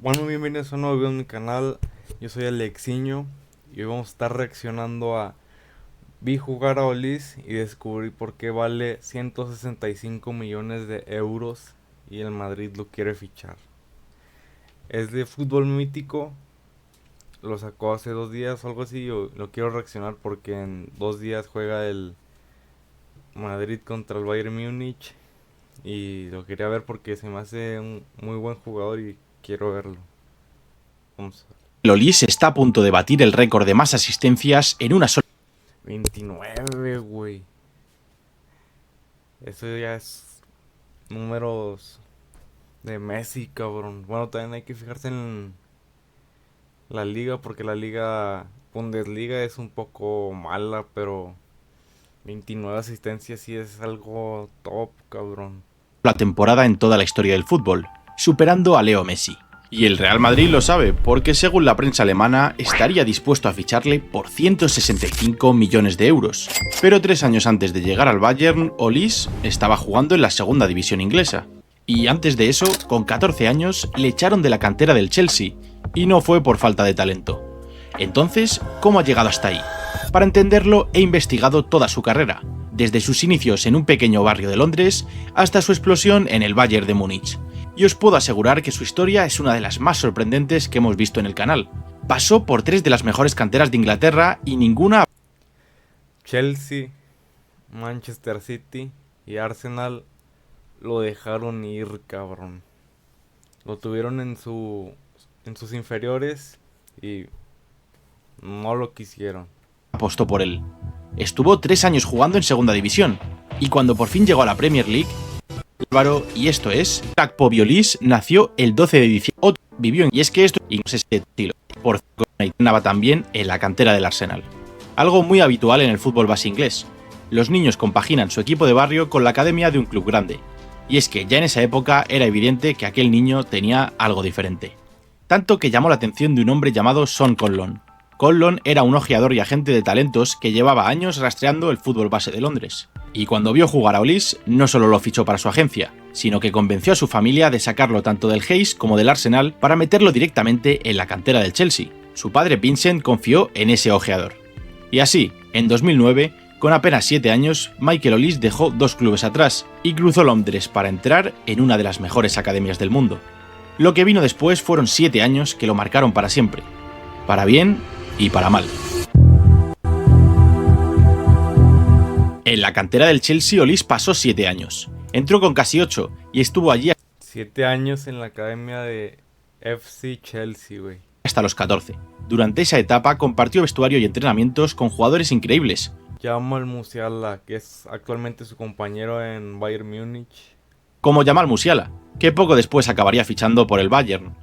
Bueno, bienvenidos a un nuevo video en mi canal. Yo soy Alexiño y hoy vamos a estar reaccionando a Vi jugar a Olis y descubrí por qué vale 165 millones de euros y el Madrid lo quiere fichar. Es de fútbol mítico, lo sacó hace 2 días o algo así. Yo lo quiero reaccionar porque en 2 días juega el Madrid contra el Bayern Múnich y lo quería ver porque se me hace un muy buen jugador y quiero verlo. Vamos a ver. Olis está a punto de batir el récord de más asistencias en una sola 29, güey. Eso ya es números de Messi, cabrón. Bueno, también hay que fijarse en la liga porque la liga Bundesliga es un poco mala, pero 29 asistencias sí es algo top, cabrón. temporada en toda la historia del fútbol, superando a Leo Messi. Y el Real Madrid lo sabe, porque según la prensa alemana estaría dispuesto a ficharle por 165 millones de euros. Pero 3 años antes de llegar al Bayern, Olis estaba jugando en la segunda división inglesa. Y antes de eso, con 14 años, le echaron de la cantera del Chelsea, y no fue por falta de talento. Entonces, ¿cómo ha llegado hasta ahí? Para entenderlo, he investigado toda su carrera, desde sus inicios en un pequeño barrio de Londres hasta su explosión en el Bayern de Múnich. Y os puedo asegurar que su historia es una de las más sorprendentes que hemos visto en el canal. Pasó por 3 de las mejores canteras de Inglaterra y ninguna... Chelsea, Manchester City y Arsenal lo dejaron ir, cabrón. Lo tuvieron en sus inferiores y no lo quisieron. apostó por él. Estuvo 3 años jugando en segunda división, y cuando por fin llegó a la Premier League, Álvaro, y esto es, Takpo Violis nació el 12 de diciembre, vivió en... Y es que esto y no sé si estilo, por entrenaba también en la cantera del Arsenal. Algo muy habitual en el fútbol base inglés. Los niños compaginan su equipo de barrio con la academia de un club grande. Y es que ya en esa época era evidente que aquel niño tenía algo diferente. Tanto que llamó la atención de un hombre llamado Sean Conlon. Conlon era un ojeador y agente de talentos que llevaba años rastreando el fútbol base de Londres. Y cuando vio jugar a Olis, no solo lo fichó para su agencia, sino que convenció a su familia de sacarlo tanto del Hayes como del Arsenal para meterlo directamente en la cantera del Chelsea. Su padre Vincent confió en ese ojeador. Y así, en 2009, con apenas 7 años, Michael Olis dejó 2 clubes atrás y cruzó Londres para entrar en una de las mejores academias del mundo. Lo que vino después fueron 7 años que lo marcaron para siempre, para bien y para mal. En la cantera del Chelsea, Olis pasó 7 años. Entró con casi 8 y estuvo allí 7 años en la academia de FC Chelsea, güey. hasta los 14. Durante esa etapa compartió vestuario y entrenamientos con jugadores increíbles, Jamal Musiala, que es actualmente su compañero en Bayern Múnich. como Jamal Musiala, que poco después acabaría fichando por el Bayern.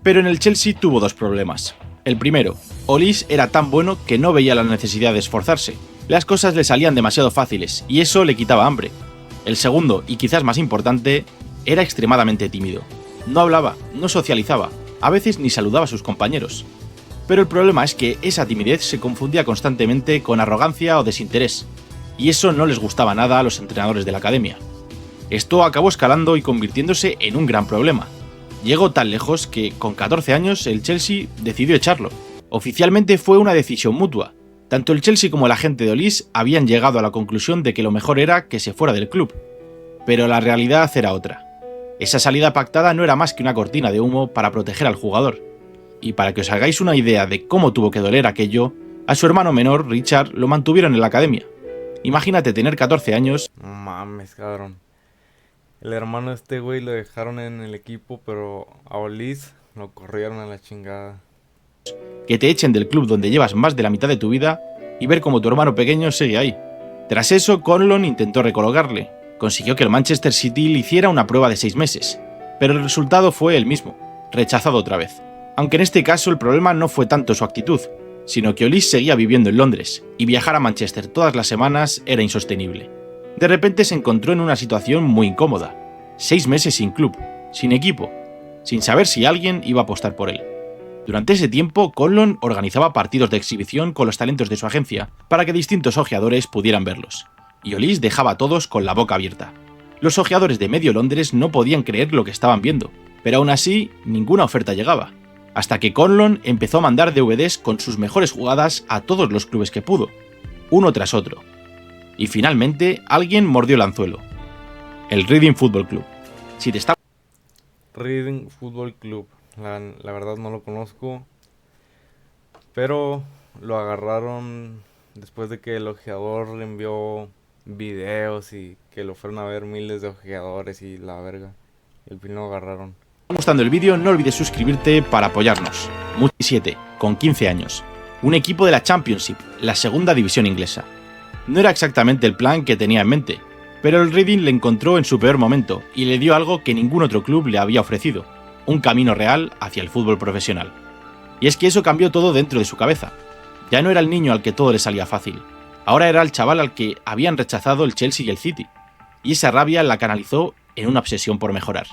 Pero en el Chelsea tuvo 2 problemas. El primero, Olis era tan bueno que no veía la necesidad de esforzarse. Las cosas le salían demasiado fáciles y eso le quitaba hambre. El segundo, y quizás más importante, era extremadamente tímido. No hablaba, no socializaba, a veces ni saludaba a sus compañeros. Pero el problema es que esa timidez se confundía constantemente con arrogancia o desinterés, y eso no les gustaba nada a los entrenadores de la academia. Esto acabó escalando y convirtiéndose en un gran problema. Llegó tan lejos que, con 14 años, el Chelsea decidió echarlo. Oficialmente fue una decisión mutua. Tanto el Chelsea como el agente de Olis habían llegado a la conclusión de que lo mejor era que se fuera del club. Pero la realidad era otra. Esa salida pactada no era más que una cortina de humo para proteger al jugador. Y para que os hagáis una idea de cómo tuvo que doler aquello, a su hermano menor, Richard, lo mantuvieron en la academia. Imagínate tener 14 años... No mames, cabrón. El hermano de este güey lo dejaron en el equipo, pero a Olis lo corrieron a la chingada. que te echen del club donde llevas más de la mitad de tu vida y ver cómo tu hermano pequeño sigue ahí. Tras eso, Conlon intentó recolocarle. Consiguió que el Manchester City le hiciera una prueba de 6 meses, pero el resultado fue el mismo, rechazado otra vez. Aunque en este caso el problema no fue tanto su actitud, sino que Olis seguía viviendo en Londres, y viajar a Manchester todas las semanas era insostenible. De repente se encontró en una situación muy incómoda. 6 meses sin club, sin equipo, sin saber si alguien iba a apostar por él. Durante ese tiempo, Conlon organizaba partidos de exhibición con los talentos de su agencia para que distintos ojeadores pudieran verlos, y Olis dejaba a todos con la boca abierta. Los ojeadores de medio Londres no podían creer lo que estaban viendo, pero aún así ninguna oferta llegaba, hasta que Conlon empezó a mandar DVDs con sus mejores jugadas a todos los clubes que pudo, uno tras otro. Y finalmente alguien mordió el anzuelo. El Reading Football Club. Si te está... Reading Football Club. La verdad no lo conozco. Pero lo agarraron después de que el ojeador le envió videos y que lo fueron a ver miles de ojeadores y la verga. Y al fin lo agarraron. Si te está gustando el vídeo, no olvides suscribirte para apoyarnos. Multi 7, con 15 años. Un equipo de la Championship, la segunda división inglesa. No era exactamente el plan que tenía en mente, pero el Reading le encontró en su peor momento y le dio algo que ningún otro club le había ofrecido, un camino real hacia el fútbol profesional. Y es que eso cambió todo dentro de su cabeza. Ya no era el niño al que todo le salía fácil, ahora era el chaval al que habían rechazado el Chelsea y el City, y esa rabia la canalizó en una obsesión por mejorar.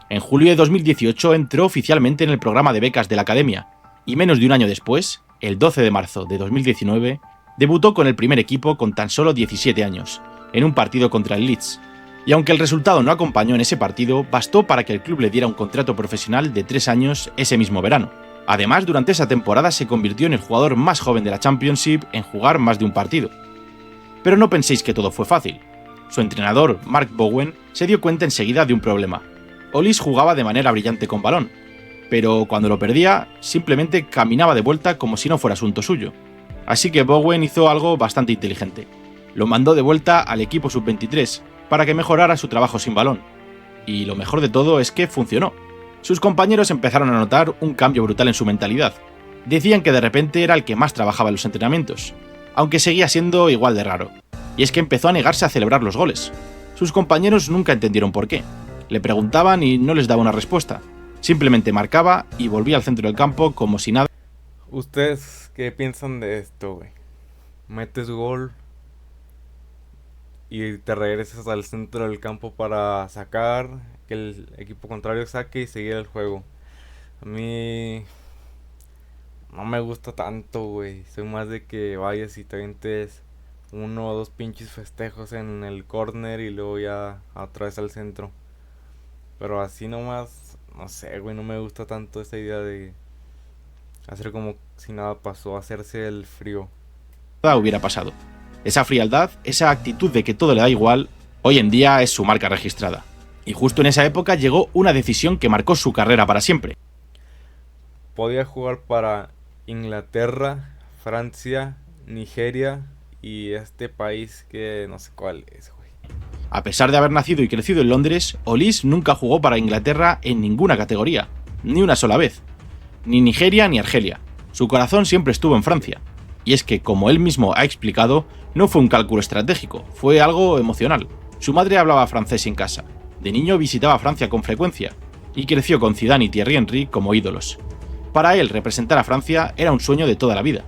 En julio de 2018 entró oficialmente en el programa de becas de la academia, y menos de un año después, el 12 de marzo de 2019, debutó con el primer equipo con tan solo 17 años, en un partido contra el Leeds, y aunque el resultado no acompañó en ese partido, bastó para que el club le diera un contrato profesional de 3 años ese mismo verano. Además, durante esa temporada se convirtió en el jugador más joven de la Championship en jugar más de un partido. Pero no penséis que todo fue fácil. Su entrenador, Mark Bowen, se dio cuenta enseguida de un problema. Olise jugaba de manera brillante con balón, pero cuando lo perdía, simplemente caminaba de vuelta como si no fuera asunto suyo. Así que Bowen hizo algo bastante inteligente. Lo mandó de vuelta al equipo sub-23 para que mejorara su trabajo sin balón. Y lo mejor de todo es que funcionó. Sus compañeros empezaron a notar un cambio brutal en su mentalidad. Decían que de repente era el que más trabajaba en los entrenamientos, aunque seguía siendo igual de raro. Y es que empezó a negarse a celebrar los goles. Sus compañeros nunca entendieron por qué. Le preguntaban y no les daba una respuesta. Simplemente marcaba y volvía al centro del campo como si nada... ¿Ustedes qué piensan de esto, güey? Metes gol y te regresas al centro del campo para sacar, que el equipo contrario saque y seguir el juego. A mí no me gusta tanto, güey. Soy más de que vayas y te avientes uno o dos pinches festejos en el córner y luego ya otra vez al centro. Pero así nomás, no sé, güey, no me gusta tanto esa idea de hacer como si nada pasó, hacerse el frío. Nada hubiera pasado. Esa frialdad, esa actitud de que todo le da igual, hoy en día es su marca registrada. Y justo en esa época llegó una decisión que marcó su carrera para siempre. Podía jugar para Inglaterra, Francia, Nigeria y este país que no sé cuál es, güey. A pesar de haber nacido y crecido en Londres, Olise nunca jugó para Inglaterra en ninguna categoría, ni una sola vez. Ni Nigeria ni Argelia. Su corazón siempre estuvo en Francia. Y es que, como él mismo ha explicado, no fue un cálculo estratégico, fue algo emocional. Su madre hablaba francés en casa. De niño visitaba Francia con frecuencia, y creció con Zidane y Thierry Henry como ídolos. Para él, representar a Francia era un sueño de toda la vida.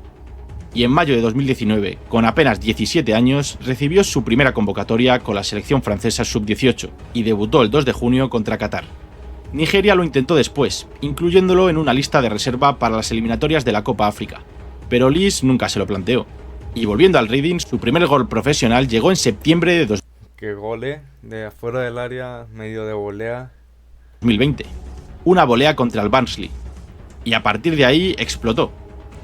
Y en mayo de 2019, con apenas 17 años, recibió su primera convocatoria con la selección francesa sub-18, y debutó el 2 de junio contra Qatar. Nigeria lo intentó después, incluyéndolo en una lista de reserva para las eliminatorias de la Copa África, pero Olise nunca se lo planteó. Y volviendo al Reading, su primer gol profesional llegó en septiembre de 2020. Que gole de afuera del área, medio de volea. Una volea contra el Barnsley. Y a partir de ahí explotó.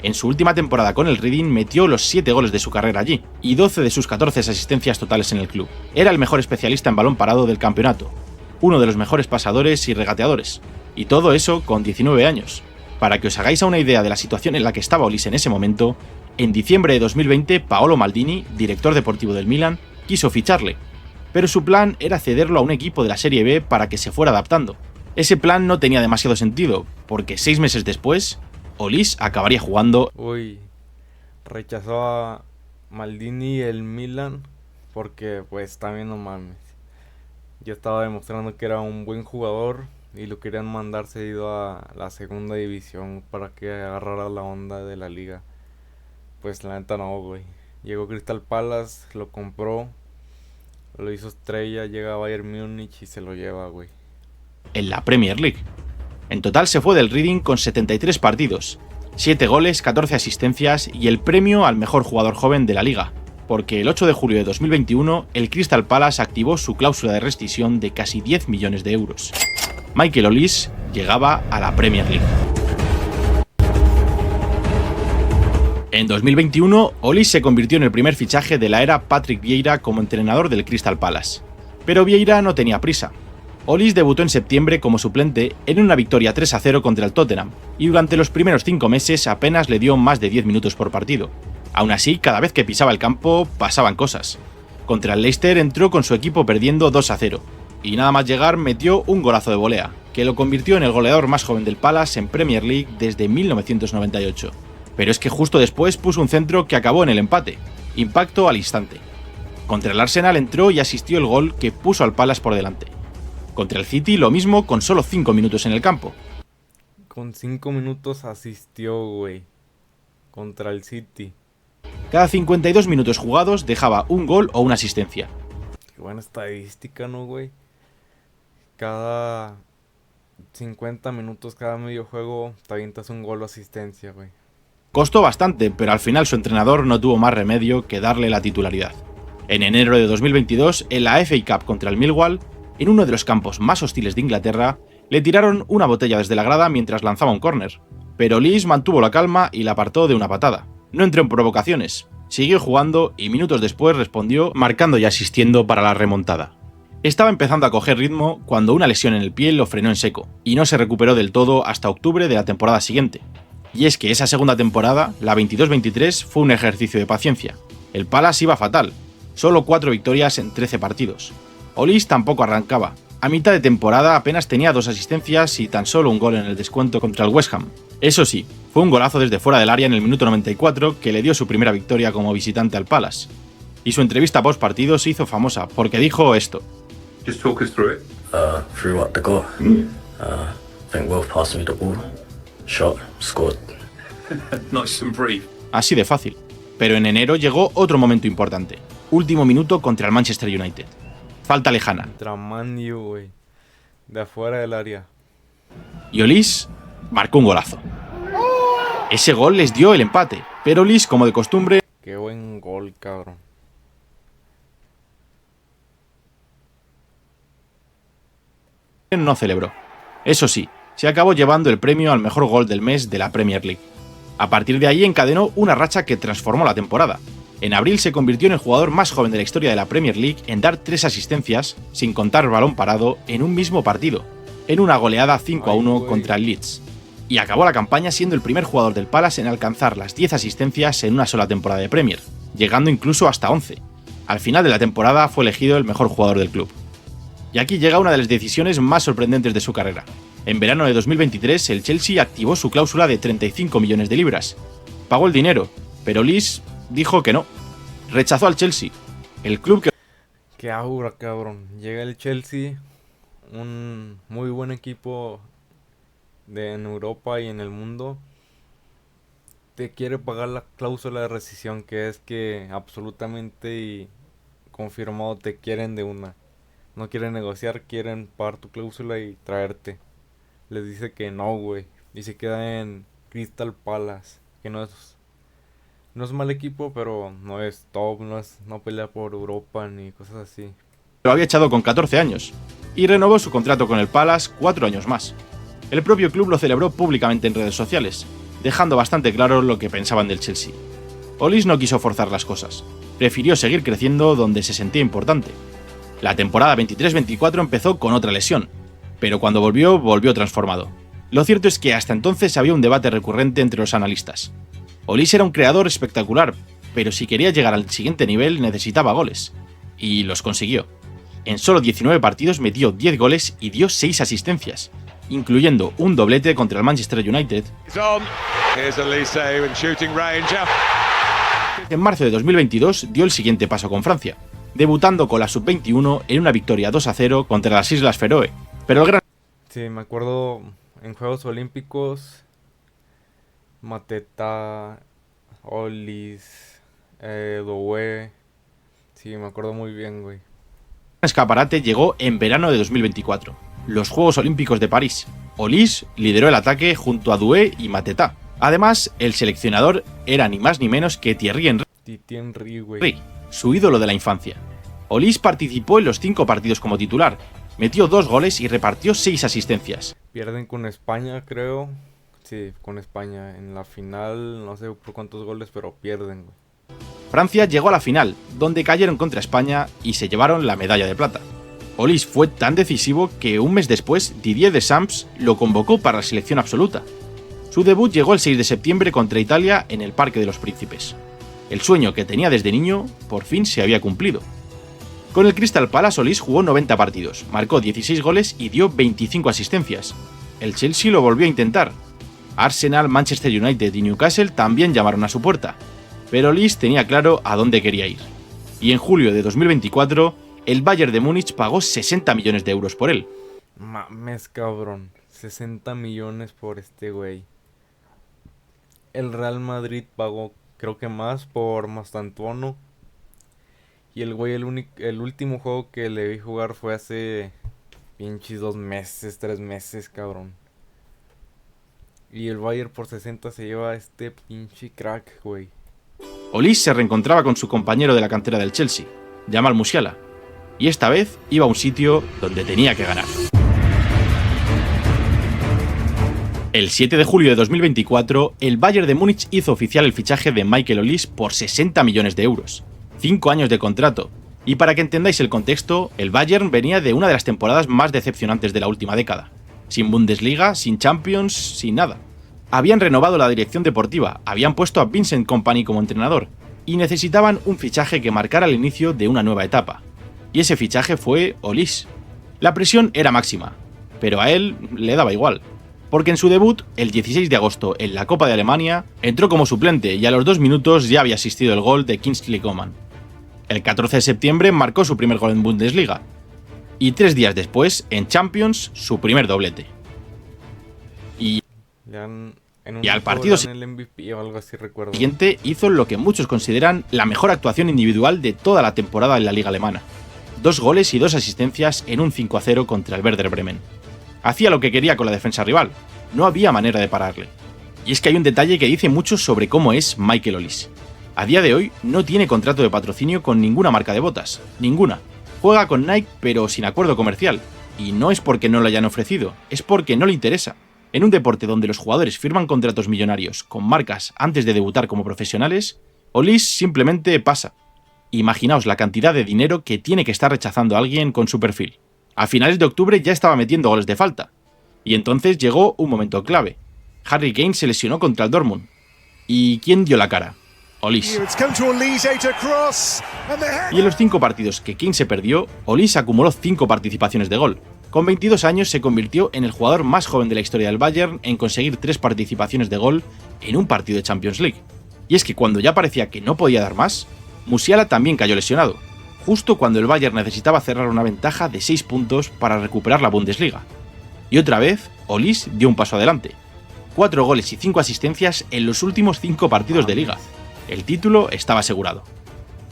En su última temporada con el Reading metió los 7 goles de su carrera allí, y 12 de sus 14 asistencias totales en el club. Era el mejor especialista en balón parado del campeonato, uno de los mejores pasadores y regateadores. Y todo eso con 19 años. Para que os hagáis una idea de la situación en la que estaba Olise en ese momento, en diciembre de 2020 Paolo Maldini, director deportivo del Milan, quiso ficharle. Pero su plan era cederlo a un equipo de la Serie B para que se fuera adaptando. Ese plan no tenía demasiado sentido, porque 6 meses después, Olise acabaría jugando... Rechazó a Maldini el Milan porque pues también no mames. Yo estaba demostrando que era un buen jugador y lo querían mandar cedido a la segunda división para que agarrara la onda de la liga. Pues la neta no, güey. Llegó Crystal Palace, lo compró, lo hizo estrella, llega a Bayern Múnich y se lo lleva, güey. En la Premier League. En total se fue del Reading con 73 partidos, 7 goles, 14 asistencias y el premio al mejor jugador joven de la liga, porque el 8 de julio de 2021 el Crystal Palace activó su cláusula de rescisión de casi 10 millones de euros. Michael Olise llegaba a la Premier League. En 2021, Olise se convirtió en el primer fichaje de la era Patrick Vieira como entrenador del Crystal Palace. Pero Vieira no tenía prisa. Olise debutó en septiembre como suplente en una victoria 3-0 contra el Tottenham, y durante los primeros 5 meses apenas le dio más de 10 minutos por partido. Aún así, cada vez que pisaba el campo, pasaban cosas. Contra el Leicester entró con su equipo perdiendo 2-0, y nada más llegar metió un golazo de volea, que lo convirtió en el goleador más joven del Palace en Premier League desde 1998. Pero es que justo después puso un centro que acabó en el empate, impacto al instante. Contra el Arsenal entró y asistió el gol que puso al Palace por delante. Contra el City lo mismo con solo 5 minutos en el campo. Con 5 minutos asistió, güey. Contra el City. Cada 52 minutos jugados dejaba un gol o una asistencia. Qué buena estadística, ¿no, güey? Cada 50 minutos, cada medio juego, te avientas un gol o asistencia, güey. Costó bastante, pero al final su entrenador no tuvo más remedio que darle la titularidad. En enero de 2022, en la FA Cup contra el Millwall, en uno de los campos más hostiles de Inglaterra, le tiraron una botella desde la grada mientras lanzaba un córner. Pero Olise mantuvo la calma y la apartó de una patada. No entró en provocaciones, siguió jugando y minutos después respondió marcando y asistiendo para la remontada. Estaba empezando a coger ritmo cuando una lesión en el pie lo frenó en seco, y no se recuperó del todo hasta octubre de la temporada siguiente. Y es que esa segunda temporada, la 22-23, fue un ejercicio de paciencia. El Palace iba fatal, solo 4 victorias en 13 partidos. Olise tampoco arrancaba. A mitad de temporada apenas tenía 2 asistencias y tan solo un gol en el descuento contra el West Ham. Eso sí, fue un golazo desde fuera del área en el minuto 94 que le dio su primera victoria como visitante al Palace. Y su entrevista post partido se hizo famosa porque dijo esto. Just talk us through it. Through what, the goal? I think Will passed me the ball, shot, scored. Nice and brief. Así de fácil. Pero en enero llegó otro momento importante. Último minuto contra el Manchester United. Falta lejana. Contra Man U, güey. De afuera del área. Y Olise marcó un golazo. Ese gol les dio el empate, pero Olise, como de costumbre, Qué buen gol, cabrón. no celebró. Eso sí, se acabó llevando el premio al mejor gol del mes de la Premier League. A partir de ahí encadenó una racha que transformó la temporada. En abril se convirtió en el jugador más joven de la historia de la Premier League en dar 3 asistencias, sin contar balón parado, en un mismo partido, en una goleada 5-1 contra el Leeds. Y acabó la campaña siendo el primer jugador del Palace en alcanzar las 10 asistencias en una sola temporada de Premier, llegando incluso hasta 11. Al final de la temporada fue elegido el mejor jugador del club. Y aquí llega una de las decisiones más sorprendentes de su carrera. En verano de 2023, el Chelsea activó su cláusula de 35 millones de libras. Pagó el dinero, pero Olise dijo que no. Rechazó al Chelsea, el club que... Qué aura, cabrón. Llega el Chelsea, un muy buen equipo en Europa y en el mundo. Te quiere pagar la cláusula de rescisión, que es que absolutamente y confirmado te quieren de una. No quieren negociar, quieren pagar tu cláusula y traerte. Les dice que no, güey. Y se queda en Crystal Palace, que no es mal equipo, pero no es top, no pelea por Europa ni cosas así. lo había echado con 14 años, y renovó su contrato con el Palace 4 años más. El propio club lo celebró públicamente en redes sociales, dejando bastante claro lo que pensaban del Chelsea. Olise no quiso forzar las cosas, prefirió seguir creciendo donde se sentía importante. La temporada 23-24 empezó con otra lesión, pero cuando volvió transformado. Lo cierto es que hasta entonces había un debate recurrente entre los analistas. Olise era un creador espectacular, pero si quería llegar al siguiente nivel necesitaba goles, y los consiguió. En solo 19 partidos metió 10 goles y dio 6 asistencias, incluyendo un doblete contra el Manchester United. En marzo de 2022 dio el siguiente paso con Francia, debutando con la Sub-21 en una victoria 2-0 contra las Islas Feroe. Pero el gran... Sí, me acuerdo en Juegos Olímpicos, Mateta, Olise, Doué. Sí, me acuerdo muy bien, güey. El escaparate llegó en verano de 2024, los Juegos Olímpicos de París. Olise lideró el ataque junto a Doué y Mateta. Además, el seleccionador era ni más ni menos que Thierry Henry, güey. Su ídolo de la infancia. Olise participó en los 5 partidos como titular, Metió 2 goles y repartió 6 asistencias. Pierden con España, creo. Sí, con España. En la final, no sé por cuántos goles, pero pierden, güey. Francia llegó a la final, donde cayeron contra España y se llevaron la medalla de plata. Olise fue tan decisivo que un mes después Didier Deschamps lo convocó para la selección absoluta. Su debut llegó el 6 de septiembre contra Italia en el Parque de los Príncipes. El sueño que tenía desde niño por fin se había cumplido. Con el Crystal Palace Olise jugó 90 partidos, marcó 16 goles y dio 25 asistencias. El Chelsea lo volvió a intentar. Arsenal, Manchester United y Newcastle también llamaron a su puerta, pero Olise tenía claro a dónde quería ir. Y en julio de 2024, el Bayern de Múnich pagó 60 millones de euros por él. Mames, cabrón. 60 millones por este güey. El Real Madrid pagó, creo que más, por Mastantuono. Y el güey, el último juego que le vi jugar fue hace pinches 2 meses, 3 meses, cabrón. Y el Bayern por 60 se lleva a este pinche crack, güey. Olise se reencontraba con su compañero de la cantera del Chelsea, Jamal Musiala, y esta vez iba a un sitio donde tenía que ganar. El 7 de julio de 2024, el Bayern de Múnich hizo oficial el fichaje de Michael Olise por 60 millones de euros. 5 años de contrato. Y para que entendáis el contexto, el Bayern venía de una de las temporadas más decepcionantes de la última década. Sin Bundesliga, sin Champions, sin nada. Habían renovado la dirección deportiva, habían puesto a Vincent Kompany como entrenador, y necesitaban un fichaje que marcara el inicio de una nueva etapa. Y ese fichaje fue Olise. La presión era máxima, pero a él le daba igual. Porque en su debut, el 16 de agosto en la Copa de Alemania, entró como suplente y a los 2 minutos ya había asistido el gol de Kingsley Coman. El 14 de septiembre marcó su primer gol en Bundesliga. Y 3 días después, en Champions, su primer doblete. Y al partido el MVP o algo así, recuerdo. siguiente hizo lo que muchos consideran la mejor actuación individual de toda la temporada en la liga alemana. 2 goles y 2 asistencias en un 5-0 contra el Werder Bremen. Hacía lo que quería con la defensa rival, no había manera de pararle. Y es que hay un detalle que dice mucho sobre cómo es Michael Olise. A día de hoy no tiene contrato de patrocinio con ninguna marca de botas, ninguna. Juega con Nike pero sin acuerdo comercial, y no es porque no lo hayan ofrecido, es porque no le interesa. En un deporte donde los jugadores firman contratos millonarios con marcas antes de debutar como profesionales, Olise simplemente pasa. Imaginaos la cantidad de dinero que tiene que estar rechazando a alguien con su perfil. A finales de octubre ya estaba metiendo goles de falta. Y entonces llegó un momento clave. Harry Kane se lesionó contra el Dortmund. ¿Y quién dio la cara? Olise. Y en los 5 partidos que Kane se perdió, Olise acumuló 5 participaciones de gol. Con 22 años se convirtió en el jugador más joven de la historia del Bayern en conseguir 3 participaciones de gol en un partido de Champions League. Y es que cuando ya parecía que no podía dar más, Musiala también cayó lesionado, justo cuando el Bayern necesitaba cerrar una ventaja de 6 puntos para recuperar la Bundesliga. Y otra vez, Olise dio un paso adelante. 4 goles y 5 asistencias en los últimos 5 partidos de liga. El título estaba asegurado.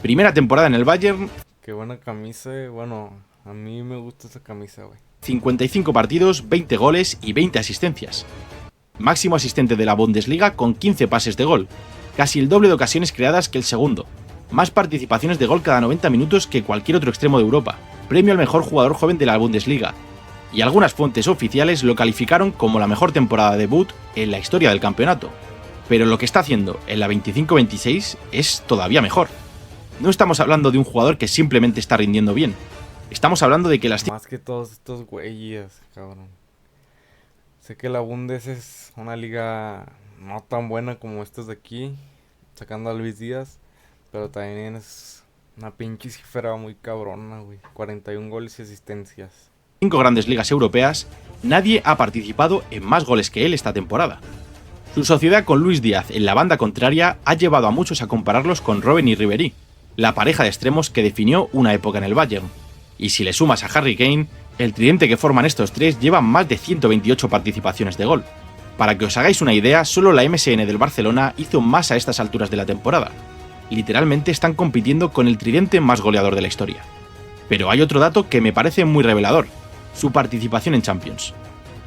Primera temporada en el Bayern. Qué buena camisa, bueno, a mí me gusta esa camisa, güey. 55 partidos, 20 goles y 20 asistencias. Máximo asistente de la Bundesliga con 15 pases de gol. Casi el doble de ocasiones creadas que el segundo. Más participaciones de gol cada 90 minutos que cualquier otro extremo de Europa. Premio al mejor jugador joven de la Bundesliga. Y algunas fuentes oficiales lo calificaron como la mejor temporada de debut en la historia del campeonato. Pero lo que está haciendo en la 25-26 es todavía mejor. No estamos hablando de un jugador que simplemente está rindiendo bien. Estamos hablando de que las... Más que todos estos güeyes, cabrón. Sé que la Bundes es una liga no tan buena como estas de aquí, sacando a Luis Díaz, pero también es una pinche cifra muy cabrona, güey. 41 goles y asistencias. 5 grandes ligas europeas, nadie ha participado en más goles que él esta temporada. Su sociedad con Luis Díaz en la banda contraria ha llevado a muchos a compararlos con Robben y Ribéry, la pareja de extremos que definió una época en el Bayern. Y si le sumas a Harry Kane, el tridente que forman estos tres lleva más de 128 participaciones de gol. Para que os hagáis una idea, solo la MSN del Barcelona hizo más a estas alturas de la temporada. Literalmente están compitiendo con el tridente más goleador de la historia. Pero hay otro dato que me parece muy revelador: su participación en Champions.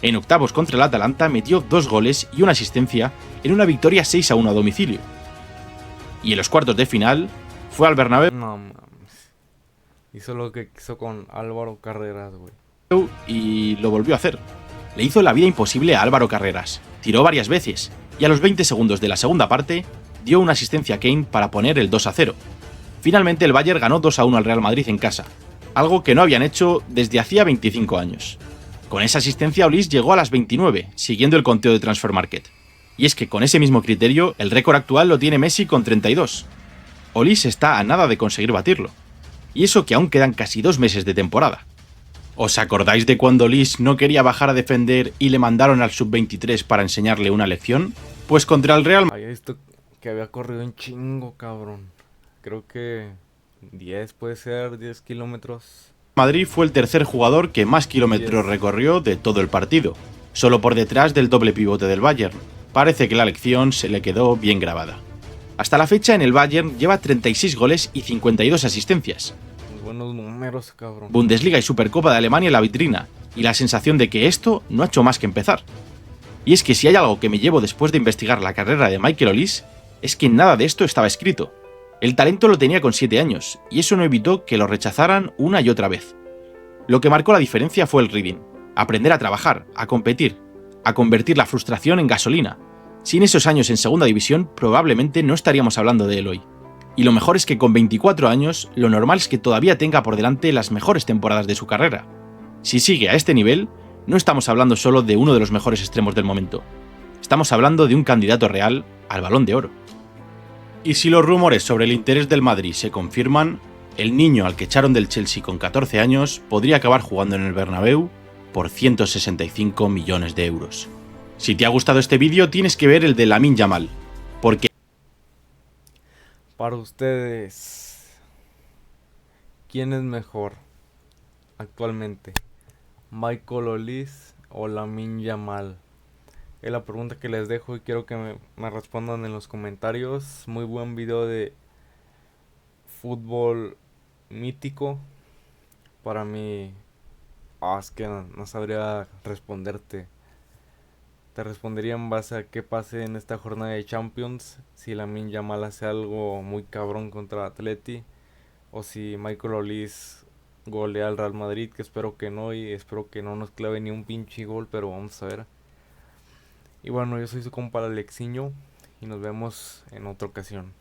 En octavos contra el Atalanta metió 2 goles y una asistencia en una victoria 6-1 a domicilio. Y en los cuartos de final fue al Bernabéu. No mames. Hizo lo que quiso con Álvaro Carreras, güey. y lo volvió a hacer. Le hizo la vida imposible a Álvaro Carreras, tiró varias veces, y a los 20 segundos de la segunda parte, dio una asistencia a Kane para poner el 2-0. Finalmente el Bayern ganó 2-1 al Real Madrid en casa, algo que no habían hecho desde hacía 25 años. Con esa asistencia Olise llegó a las 29, siguiendo el conteo de Transfermarkt. Y es que con ese mismo criterio, el récord actual lo tiene Messi con 32. Olise está a nada de conseguir batirlo. Y eso que aún quedan casi 2 meses de temporada. ¿Os acordáis de cuando Olise no quería bajar a defender y le mandaron al sub-23 para enseñarle una lección? Pues contra el Real Había visto que había corrido un chingo, cabrón. Creo que 10 puede ser, 10 kilómetros. Madrid fue el tercer jugador que más kilómetros recorrió de todo el partido, solo por detrás del doble pivote del Bayern. Parece que la lección se le quedó bien grabada. Hasta la fecha en el Bayern lleva 36 goles y 52 asistencias. Buenos números, cabrón. Bundesliga y Supercopa de Alemania en la vitrina, y la sensación de que esto no ha hecho más que empezar. Y es que si hay algo que me llevo después de investigar la carrera de Michael Olise, es que nada de esto estaba escrito. El talento lo tenía con 7 años, y eso no evitó que lo rechazaran una y otra vez. Lo que marcó la diferencia fue el reading, aprender a trabajar, a competir, a convertir la frustración en gasolina. Sin esos años en segunda división, probablemente no estaríamos hablando de él hoy. Y lo mejor es que con 24 años, lo normal es que todavía tenga por delante las mejores temporadas de su carrera. Si sigue a este nivel, no estamos hablando solo de uno de los mejores extremos del momento. Estamos hablando de un candidato real al Balón de Oro. Y si los rumores sobre el interés del Madrid se confirman, el niño al que echaron del Chelsea con 14 años podría acabar jugando en el Bernabéu por 165 millones de euros. Si te ha gustado este vídeo tienes que ver el de Lamine Yamal, porque... Para ustedes, ¿quién es mejor actualmente? ¿Michael Olise o Lamine Yamal? Es la pregunta que les dejo y quiero que me respondan en los comentarios. Muy buen video de fútbol mítico. Para mí, es que no sabría responderte. Te respondería en base a qué pase en esta jornada de Champions. Si Lamine Yamal hace algo muy cabrón contra Atleti. O si Michael Olise golea al Real Madrid, que espero que no. Y espero que no nos clave ni un pinche gol, pero vamos a ver. Y bueno, yo soy su compa Alexiño y nos vemos en otra ocasión.